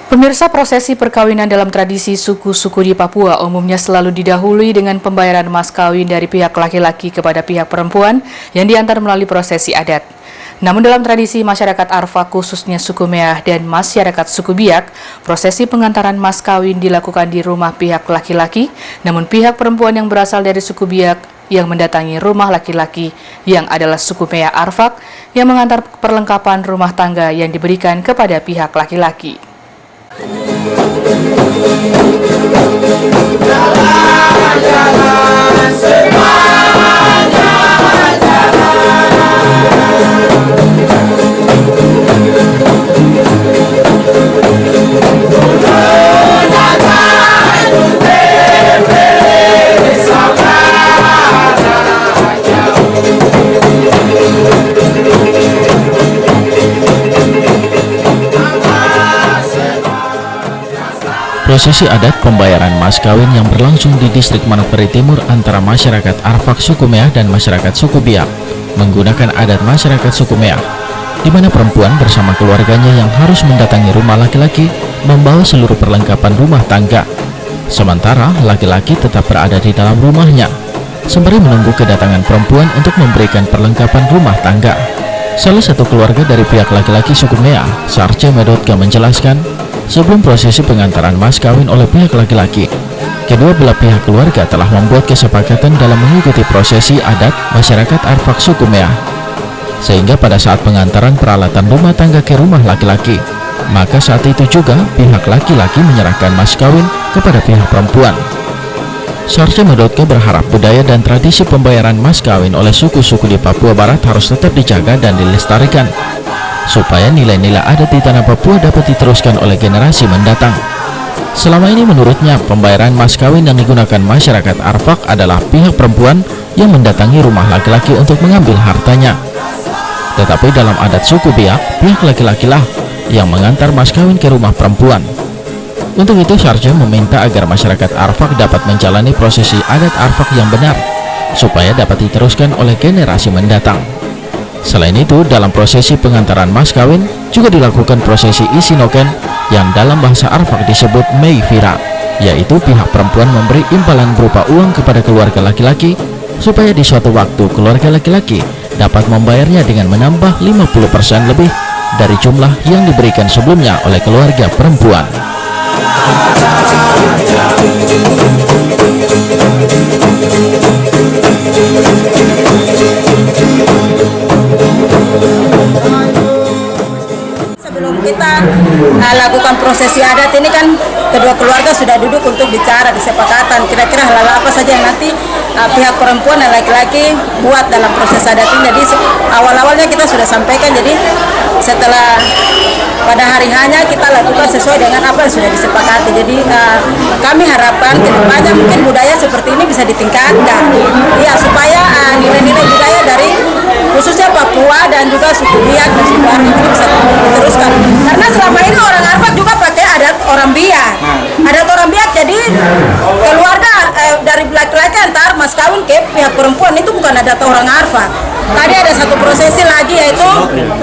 Pemirsa, prosesi perkawinan dalam tradisi suku-suku di Papua umumnya selalu didahului dengan pembayaran mas kawin dari pihak laki-laki kepada pihak perempuan yang diantar melalui prosesi adat. Namun dalam tradisi masyarakat Arfak khususnya suku Meah dan masyarakat suku Biak, prosesi pengantaran mas kawin dilakukan di rumah pihak laki-laki, namun pihak perempuan yang berasal dari suku Biak yang mendatangi rumah laki-laki yang adalah suku Meah Arfak yang mengantar perlengkapan rumah tangga yang diberikan kepada pihak laki-laki. Jalan-jalan semuanya Prosesi adat pembayaran mas kawin yang berlangsung di distrik Manokwari Timur antara masyarakat Arfak suku Meah dan masyarakat suku Biak menggunakan adat masyarakat suku Meah, di mana perempuan bersama keluarganya yang harus mendatangi rumah laki-laki membawa seluruh perlengkapan rumah tangga, sementara laki-laki tetap berada di dalam rumahnya sembari menunggu kedatangan perempuan untuk memberikan perlengkapan rumah tangga. Salah satu keluarga dari pihak laki-laki suku Meah, Sarce Medotka, menjelaskan, sebelum prosesi pengantaran mas kawin oleh pihak laki-laki, kedua belah pihak keluarga telah membuat kesepakatan dalam mengikuti prosesi adat masyarakat Arfak suku Meah. Sehingga pada saat pengantaran peralatan rumah tangga ke rumah laki-laki, maka saat itu juga pihak laki-laki menyerahkan mas kawin kepada pihak perempuan. Sarce Medotka berharap budaya dan tradisi pembayaran mas kawin oleh suku-suku di Papua Barat harus tetap dijaga dan dilestarikan, supaya nilai-nilai adat di tanah Papua dapat diteruskan oleh generasi mendatang. Selama ini menurutnya, pembayaran mas kawin yang digunakan masyarakat Arfak adalah pihak perempuan yang mendatangi rumah laki-laki untuk mengambil hartanya. Tetapi dalam adat suku Biak, pihak laki-lakilah yang mengantar mas kawin ke rumah perempuan. Untuk itu, Sarce meminta agar masyarakat Arfak dapat menjalani prosesi adat Arfak yang benar, supaya dapat diteruskan oleh generasi mendatang. Selain itu, dalam prosesi pengantaran mas kawin juga dilakukan prosesi isi noken yang dalam bahasa Arfak disebut Mei Vira, yaitu pihak perempuan memberi imbalan berupa uang kepada keluarga laki-laki supaya di suatu waktu keluarga laki-laki dapat membayarnya dengan menambah 50% lebih dari jumlah yang diberikan sebelumnya oleh keluarga perempuan. Sebelum kita lakukan prosesi adat ini kan kedua keluarga sudah duduk untuk bicara kesepakatan kira-kira hal apa saja yang nanti pihak perempuan dan laki-laki buat dalam proses adat ini. Jadi awal-awalnya kita sudah sampaikan, jadi setelah pada hari hanya kita lakukan sesuai dengan apa yang sudah disepakati. Jadi kami harapkan kedepannya mungkin budaya seperti ini bisa ditingkatkan, ya, supaya nilai-nilai budaya dari khususnya Papua dan juga suku Biak dan suku Arfak ini bisa diteruskan. Karena selama ini orang Arfak juga pakai adat orang Biak. Adat orang Biak, jadi keluarga dari laki-laki antar mas kawin ke pihak perempuan itu bukan adat orang Arfak. Tadi ada satu prosesi lagi, yaitu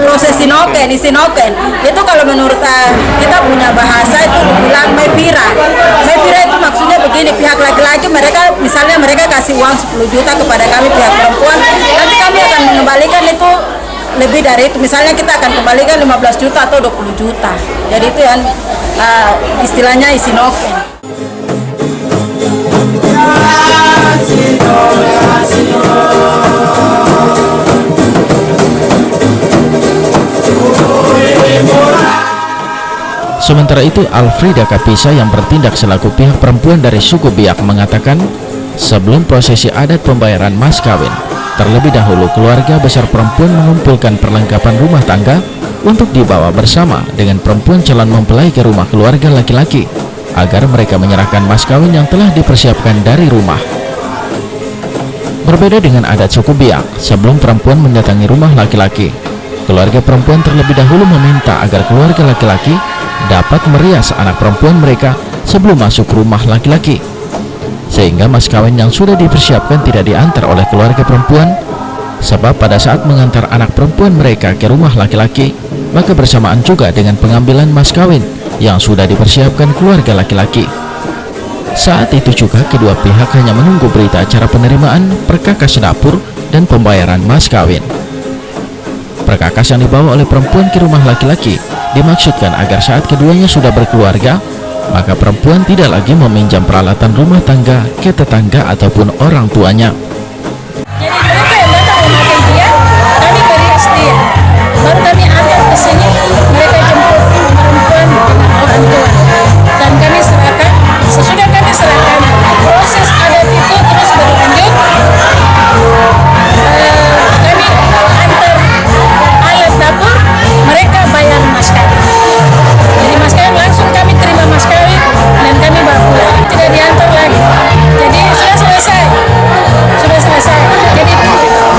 prosesi noken, isi noken. Itu kalau menurut kita punya bahasa itu dibilang mevira. Mevira itu maksudnya begini, pihak laki-laki misalnya mereka kasih uang 10 juta kepada kami pihak perempuan, nanti kami akan mengembalikan itu lebih dari itu. Misalnya kita akan kembalikan 15 juta atau 20 juta. Jadi itu yang istilahnya isi noken. Sementara itu, Alfrida Kapisa yang bertindak selaku pihak perempuan dari suku Biak mengatakan, sebelum prosesi adat pembayaran mas kawin, terlebih dahulu keluarga besar perempuan mengumpulkan perlengkapan rumah tangga untuk dibawa bersama dengan perempuan calon mempelai ke rumah keluarga laki-laki, agar mereka menyerahkan mas kawin yang telah dipersiapkan dari rumah. Berbeda dengan adat suku Biak, sebelum perempuan mendatangi rumah laki-laki, keluarga perempuan terlebih dahulu meminta agar keluarga laki-laki dapat merias anak perempuan mereka sebelum masuk rumah laki-laki, sehingga mas kawin yang sudah dipersiapkan tidak diantar oleh keluarga perempuan, sebab pada saat mengantar anak perempuan mereka ke rumah laki-laki, maka bersamaan juga dengan pengambilan mas kawin, yang sudah dipersiapkan keluarga laki-laki. Saat itu juga kedua pihak hanya menunggu berita acara penerimaan perkakas dapur dan pembayaran mas kawin. Perkakas yang dibawa oleh perempuan ke rumah laki-laki dimaksudkan agar saat keduanya sudah berkeluarga, maka perempuan tidak lagi meminjam peralatan rumah tangga ke tetangga ataupun orang tuanya. Jadi mereka yang datang memakai dia, kami beri hadiah. Baru kami antar ke sini, mereka jemput perempuan dengan orang tua. Dan kami serahkan, sesudah kami serahkan, proses adat itu terus berlanjut. Kami antar alat dapur, mereka bayar mas kawin. Jadi mas kawin langsung kami terima mas kawin dan kami bawa pulang. Tidak diantar lagi. Jadi sudah selesai. Jadi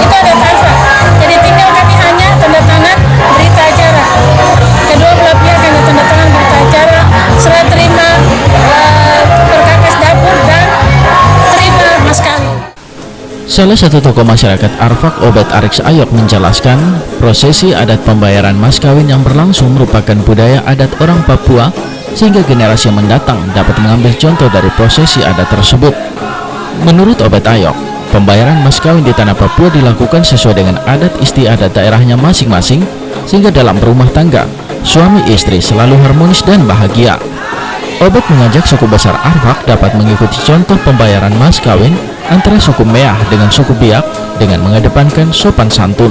itu ada transfer. Jadi tinggal kami hanya tanda tangan berita acara. Kedua belah pihak hanya tanda tangan berita acara, serah terima perkakas dapur dan terima mas kawin. Salah satu tokoh masyarakat Arfak, Obed Arix Ayok, menjelaskan prosesi adat pembayaran mas kawin yang berlangsung merupakan budaya adat orang Papua sehingga generasi yang mendatang dapat mengambil contoh dari prosesi adat tersebut. Menurut Obed Ayok, pembayaran mas kawin di tanah Papua dilakukan sesuai dengan adat istiadat daerahnya masing-masing sehingga dalam berumah tangga, suami istri selalu harmonis dan bahagia. Obed mengajak suku besar Arfak dapat mengikuti contoh pembayaran mas kawin antara suku Meah dengan suku Biak dengan mengedepankan sopan santun.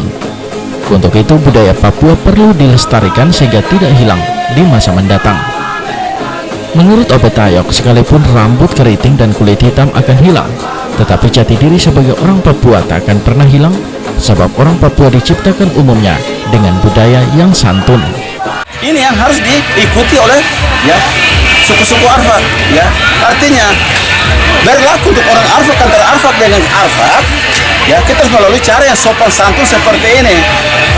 Untuk itu budaya Papua perlu dilestarikan sehingga tidak hilang di masa mendatang. Menurut Obed Ayok, sekalipun rambut keriting dan kulit hitam akan hilang, tetapi jati diri sebagai orang Papua tak akan pernah hilang, sebab orang Papua diciptakan umumnya dengan budaya yang santun. Ini yang harus diikuti oleh suku-suku Arfak, artinya berlaku untuk orang Arfak antara Arfak dengan Arfak, kita harus melalui cara yang sopan santun seperti ini.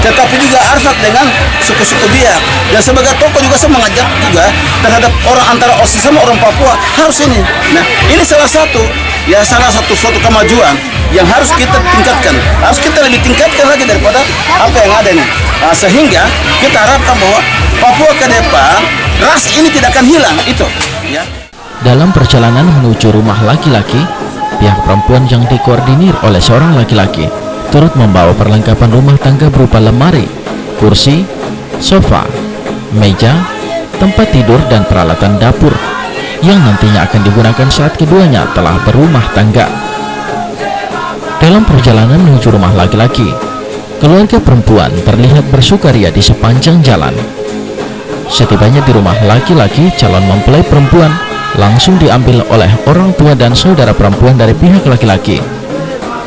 Tetapi juga Arfak dengan suku-suku Biak, dan sebagai tokoh juga saya mengajak juga terhadap orang antara sesama orang Papua harus ini. Nah, ini salah satu suatu kemajuan yang harus kita tingkatkan, harus kita lebih tingkatkan lagi daripada apa yang ada nih. Sehingga kita harapkan bahwa Papua ke depan ras ini tidak akan hilang itu. Dalam perjalanan menuju rumah laki-laki, pihak perempuan yang dikoordinir oleh seorang laki-laki turut membawa perlengkapan rumah tangga berupa lemari, kursi, sofa, meja, tempat tidur dan peralatan dapur yang nantinya akan digunakan saat keduanya telah berumah tangga. Dalam perjalanan menuju rumah laki-laki, keluarga perempuan terlihat bersukaria di sepanjang jalan. Setibanya di rumah laki-laki, calon mempelai perempuan langsung diambil oleh orang tua dan saudara perempuan dari pihak laki-laki,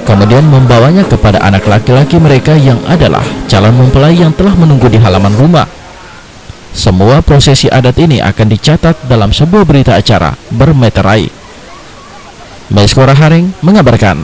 kemudian membawanya kepada anak laki-laki mereka yang adalah calon mempelai yang telah menunggu di halaman rumah. Semua prosesi adat ini akan dicatat dalam sebuah berita acara bermeterai. Meskora Haring mengabarkan.